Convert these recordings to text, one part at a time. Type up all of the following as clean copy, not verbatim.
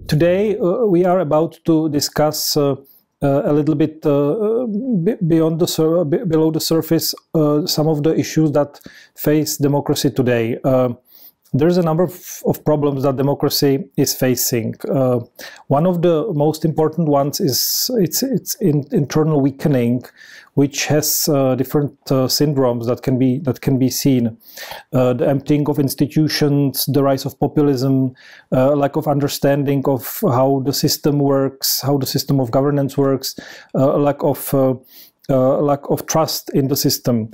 Today we are about to discuss a little bit below the surface some of the issues that face democracy today. There's a number of problems that democracy is facing. One of the most important ones is its internal weakening, which has different syndromes that can be seen. The emptying of institutions, the rise of populism, lack of understanding of how the system works, how the system of governance works, lack of trust in the system.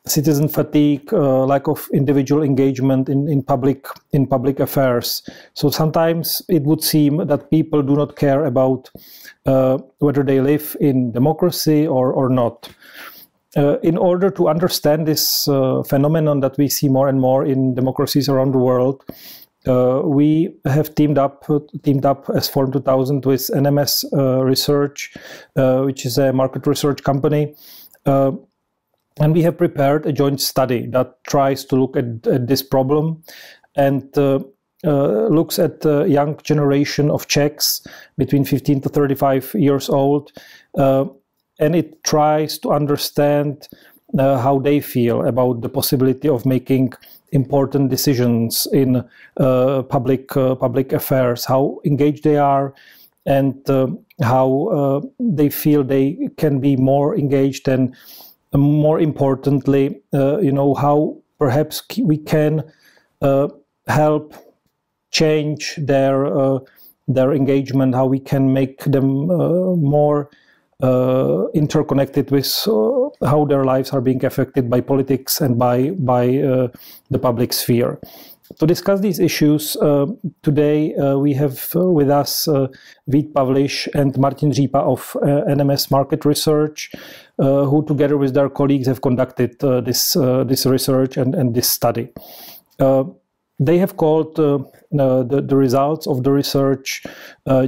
Citizen fatigue, lack of individual engagement in public affairs. So sometimes it would seem that people do not care about whether they live in democracy or not. In order to understand this phenomenon that we see more and more in democracies around the world, we have teamed up as Forum 2000 with NMS Research, which is a market research company. And we have prepared a joint study that tries to look at this problem and looks at the young generation of Czechs between 15 to 35 years old. And it tries to understand how they feel about the possibility of making important decisions in public affairs, how engaged they are, and how they feel they can be more engaged, and more importantly, how perhaps we can help change their engagement, how we can make them more interconnected with how their lives are being affected by politics and by the public sphere. To discuss these issues, today we have with us Pavliš and Martin Řípa of NMS Market Research, who together with their colleagues have conducted this research and this study. They have called the results of the research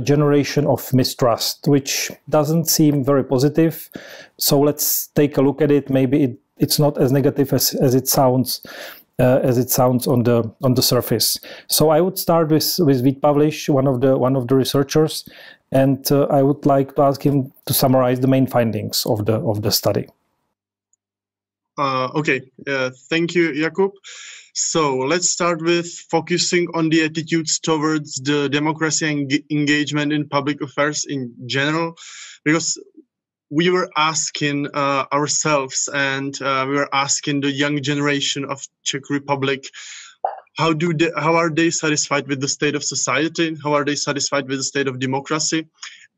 generation of mistrust, which doesn't seem very positive. So let's take a look at it. Maybe it's not as negative as it sounds. On the surface. So I would start with Pavliš, one of the researchers, and I would like to ask him to summarize the main findings of the study. Okay, thank you, Jakub. So let's start with focusing on the attitudes towards the democracy and engagement in public affairs in general, because we were asking ourselves, and we were asking the young generation of Czech Republic, how are they satisfied with the state of society? How are they satisfied with the state of democracy?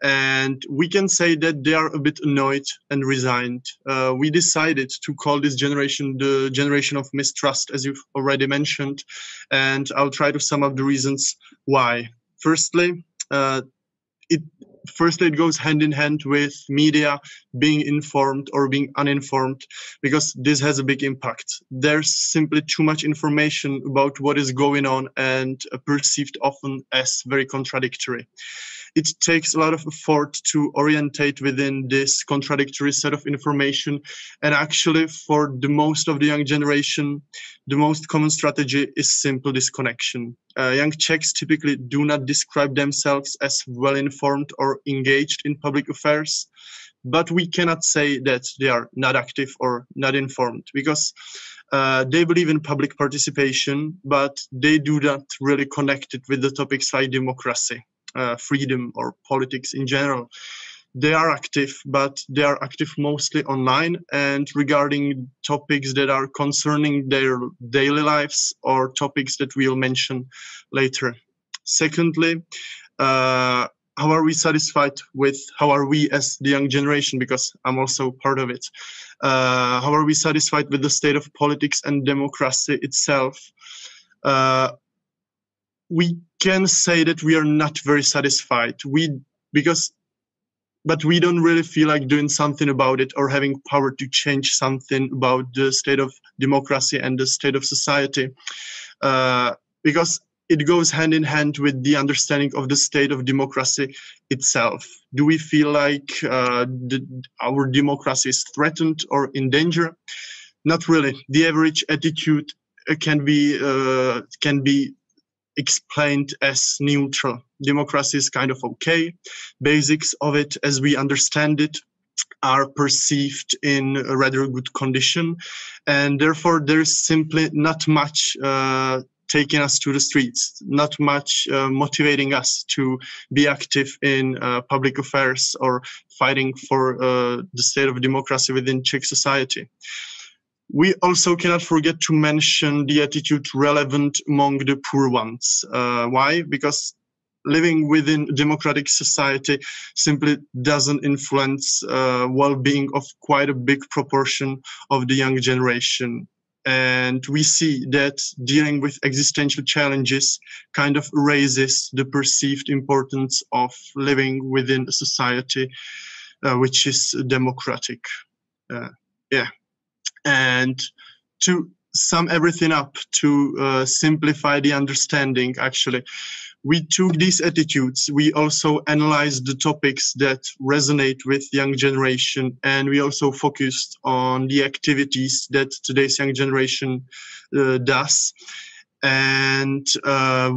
And we can say that they are a bit annoyed and resigned. We decided to call this generation the generation of mistrust, as you've already mentioned, and I'll try to sum up the reasons why. Firstly, it goes hand in hand with media being informed or being uninformed, because this has a big impact. There's simply too much information about what is going on and perceived often as very contradictory. It takes a lot of effort to orientate within this contradictory set of information. And actually, for the most of the young generation, the most common strategy is simple disconnection. Young Czechs typically do not describe themselves as well-informed or engaged in public affairs, but we cannot say that they are not active or not informed, because they believe in public participation, but they do not really connect it with the topics like democracy, freedom, or politics in general. They are active, but they are active mostly online and regarding topics that are concerning their daily lives or topics that we'll mention later. Secondly, how are we as the young generation, because I'm also part of it, how are we satisfied with the state of politics and democracy itself? We can say that we are not very satisfied. But we don't really feel like doing something about it or having power to change something about the state of democracy and the state of society, because it goes hand in hand with the understanding of the state of democracy itself. Do we feel like our democracy is threatened or in danger? Not really. The average attitude can be explained as neutral. democracy is kind of okay. Basics of it, as we understand it, are perceived in a rather good condition, and therefore there is simply not much taking us to the streets, not much motivating us to be active in public affairs or fighting for the state of democracy within Czech society. We also cannot forget to mention the attitude relevant among the poor ones. Why? Because living within a democratic society simply doesn't influence well-being of quite a big proportion of the young generation. And we see that dealing with existential challenges kind of raises the perceived importance of living within a society which is democratic. And to sum everything up, to simplify the understanding, actually, we took these attitudes, we also analyzed the topics that resonate with young generation, and we also focused on the activities that today's young generation does. And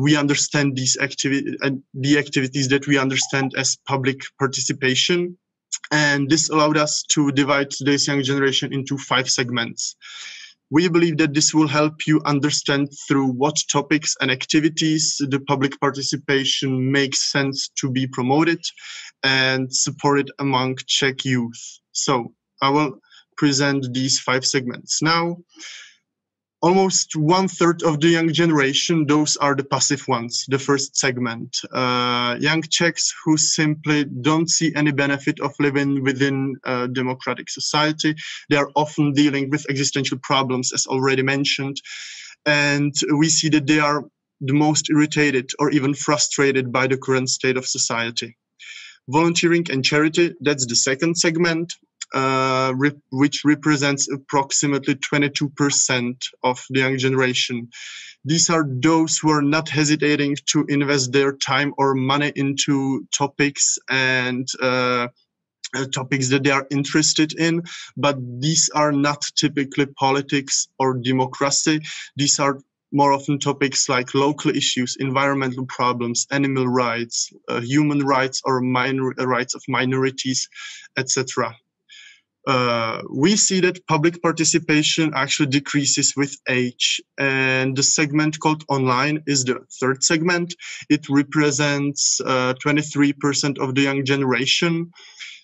we understand these the activities that we understand as public participation. And this allowed us to divide today's young generation into 5 segments. We believe that this will help you understand through what topics and activities the public participation makes sense to be promoted and supported among Czech youth. So I will present these 5 segments now. Almost 1/3 of the young generation, those are the passive ones, the first segment. Young Czechs who simply don't see any benefit of living within a democratic society. They are often dealing with existential problems, as already mentioned. And we see that they are the most irritated or even frustrated by the current state of society. Volunteering and charity, that's the second segment. Which represents approximately 22% of the young generation. These are those who are not hesitating to invest their time or money into topics and topics that they are interested in, but these are not typically politics or democracy. These are more often topics like local issues, environmental problems, animal rights, human rights or rights of minorities, etc. We see that public participation actually decreases with age, and the segment called online is the third segment. It represents 23% of the young generation,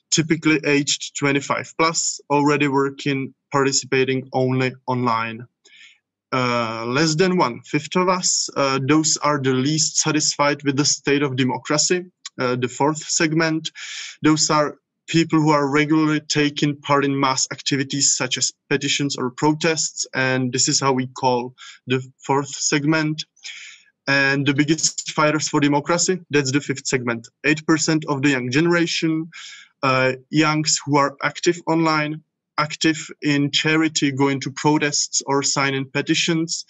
typically aged 25 plus, already participating only online. Less than 1/5 of us, those are the least satisfied with the state of democracy. The fourth segment, those are people who are regularly taking part in mass activities such as petitions or protests, and this is how we call the fourth segment. And the biggest fighters for democracy, that's the fifth segment. 8% of the young generation, youngs who are active online, active in charity, going to protests or signing petitions.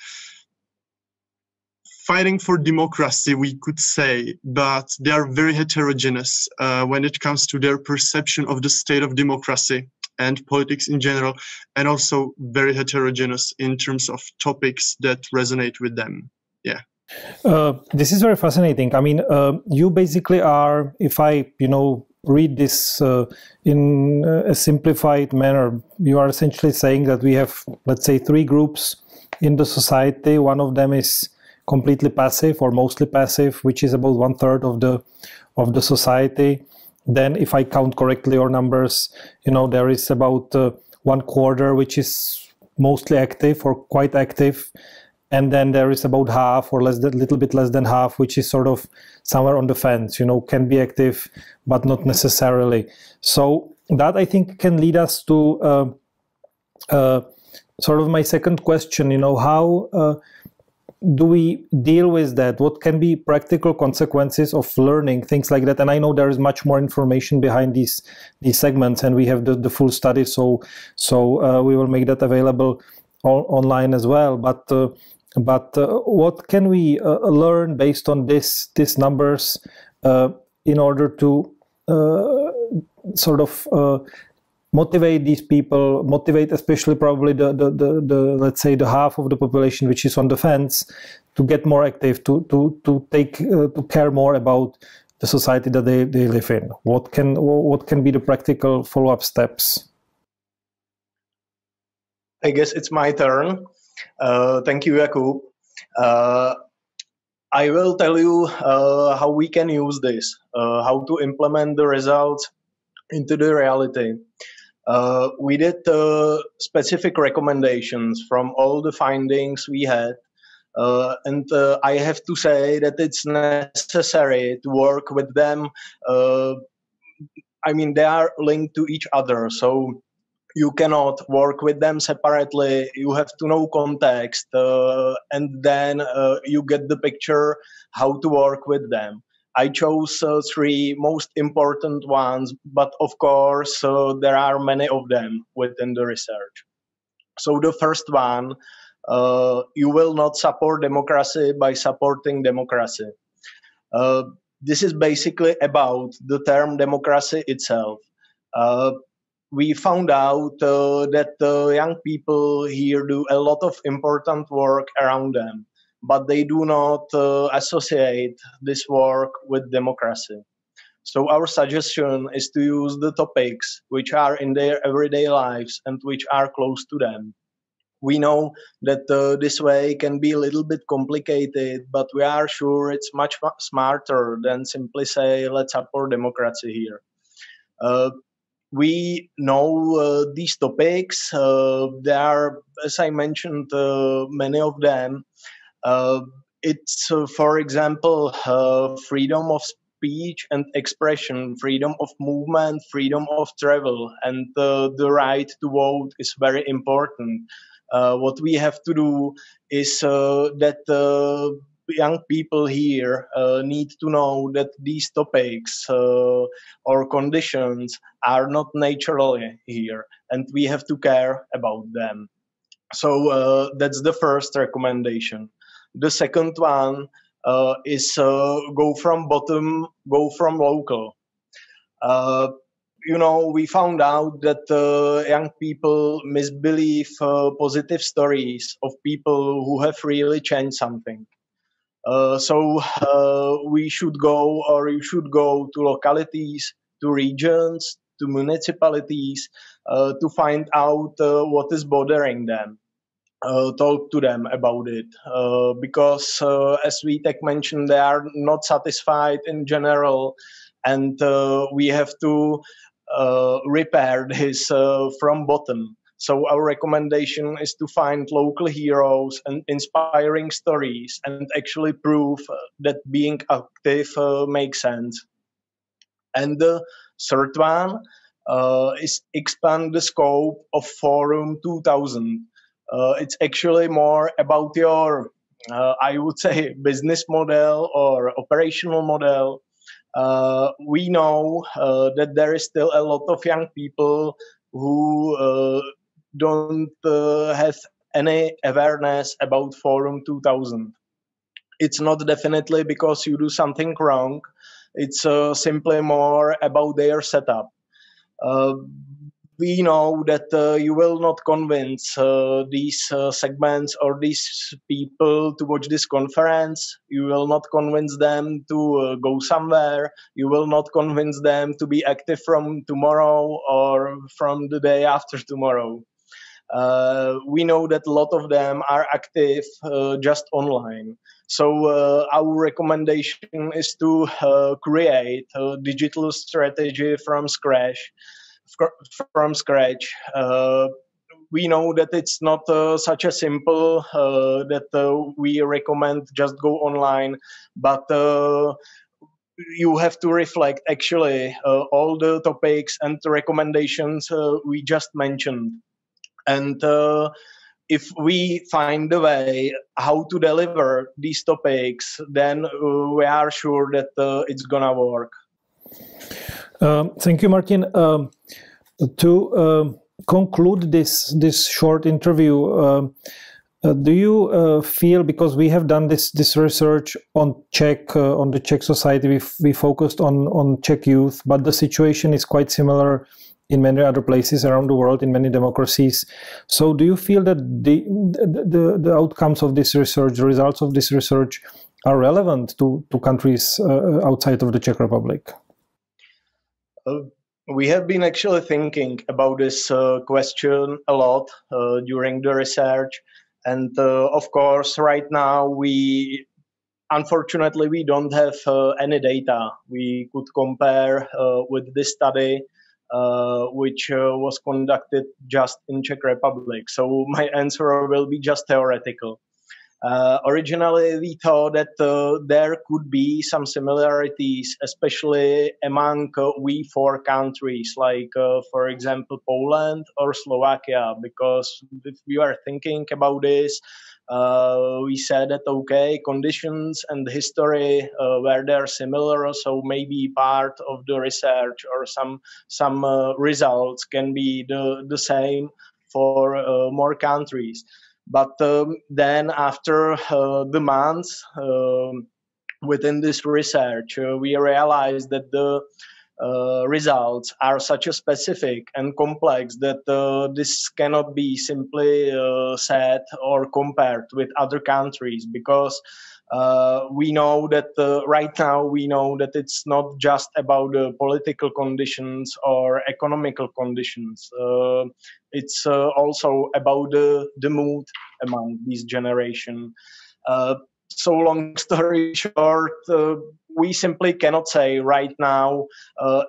Fighting for democracy, we could say, but they are very heterogeneous when it comes to their perception of the state of democracy and politics in general, and also very heterogeneous in terms of topics that resonate with them. Yeah. This is very fascinating. I mean, you basically are, if I, read this in a simplified manner, you are essentially saying that we have, let's say, 3 groups in the society. One of them is completely passive or mostly passive, which is about 1/3 of the society. Then, if I count correctly your numbers, there is about 1/4 which is mostly active or quite active, and then there is about half or little bit less than half, which is sort of somewhere on the fence. Can be active, but not necessarily. So that, I think, can lead us to sort of my second question. How do we deal with that? What can be practical consequences of learning things like that? And I know there is much more information behind these segments, and we have the full study, so we will make that available online as well. But what can we learn based on these numbers in order to sort of motivate these people, motivate especially probably the let's say the half of the population which is on the fence, to get more active, to care more about the society that they live in? What can be the practical follow-up steps? I guess it's my turn. Thank you, Jakub. I will tell you how we can use this, how to implement the results into the reality. We did specific recommendations from all the findings we had, and I have to say that it's necessary to work with them. I mean, they are linked to each other, so you cannot work with them separately. You have to know context, and then you get the picture how to work with them. I chose three most important ones, but of course there are many of them within the research. So the first one, you will not support democracy by supporting democracy. This is basically about the term democracy itself. We found out that young people here do a lot of important work around them, but they do not associate this work with democracy. So our suggestion is to use the topics which are in their everyday lives and which are close to them. We know that this way can be a little bit complicated, but we are sure it's much smarter than simply say, let's support democracy here. We know these topics. There are, as I mentioned, many of them. It's, for example, freedom of speech and expression, freedom of movement, freedom of travel, and the right to vote is very important. What we have to do is that young people here need to know that these topics or conditions are not naturally here, and we have to care about them. So that's the first recommendation. The second one is go from bottom, go from local. We found out that young people misbelieve positive stories of people who have really changed something. So we should go, or you should go to localities, to regions, to municipalities to find out what is bothering them. Talk to them about it, because as Vítek mentioned, they are not satisfied in general, and we have to repair this from bottom. So our recommendation is to find local heroes and inspiring stories and actually prove that being active makes sense. And the third one is expand the scope of Forum 2000. It's actually more about your, I would say, business model or operational model. We know that there is still a lot of young people who don't have any awareness about Forum 2000. It's not definitely because you do something wrong. It's simply more about their setup. We know that you will not convince these segments or these people to watch this conference. You will not convince them to go somewhere. You will not convince them to be active from tomorrow or from the day after tomorrow. We know that a lot of them are active just online. So our recommendation is to create a digital strategy from scratch. We know that it's not such a simple that we recommend just go online, but you have to reflect actually all the topics and the recommendations we just mentioned. And if we find a way how to deliver these topics, then we are sure that it's gonna work. Thank you, Martin. To conclude this short interview, do you feel, because we have done this research on the Czech society, we focused on Czech youth, but the situation is quite similar in many other places around the world, in many democracies. So do you feel that the outcomes of this research, the results of this research, are relevant to countries outside of the Czech Republic? We have been actually thinking about this question a lot during the research. And of course, right now, unfortunately, we don't have any data we could compare with this study, which was conducted just in Czech Republic. So my answer will be just theoretical. Originally, we thought that there could be some similarities, especially among V4 countries, like, for example, Poland or Slovakia, because if we are thinking about this, we said that, okay, conditions and history were there similar, so maybe part of the research or some results can be the same for more countries. But then after the months within this research, we realized that the results are such a specific and complex that this cannot be simply said or compared with other countries, because we know that right now we know that it's not just about the political conditions or economical conditions. It's also about the mood among this generation. So long story short, we simply cannot say right now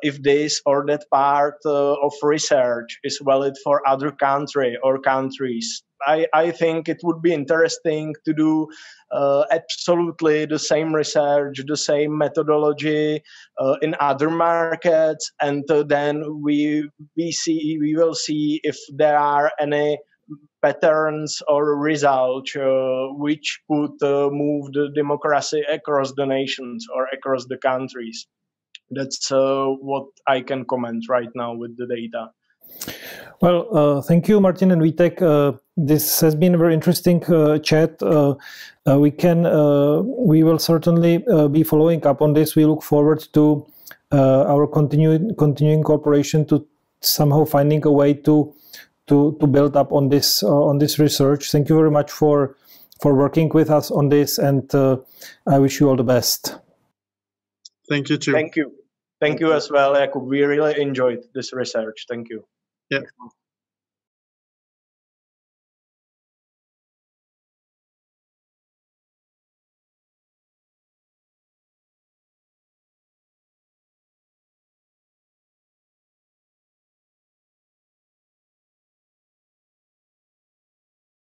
if this or that part of research is valid for other country or countries. I think it would be interesting to do absolutely the same research, the same methodology in other markets, and then we will see if there are any patterns or results which could move the democracy across the nations or across the countries. That's what I can comment right now with the data. Well, thank you, Martin and Vítek. This has been a very interesting chat. We will certainly be following up on this. We look forward to our continuing cooperation, to somehow finding a way to build up on this research. Thank you very much for working with us on this, and I wish you all the best. Thank you too. Thank you as well, Jakub. We really enjoyed this research. Thank you. Yeah.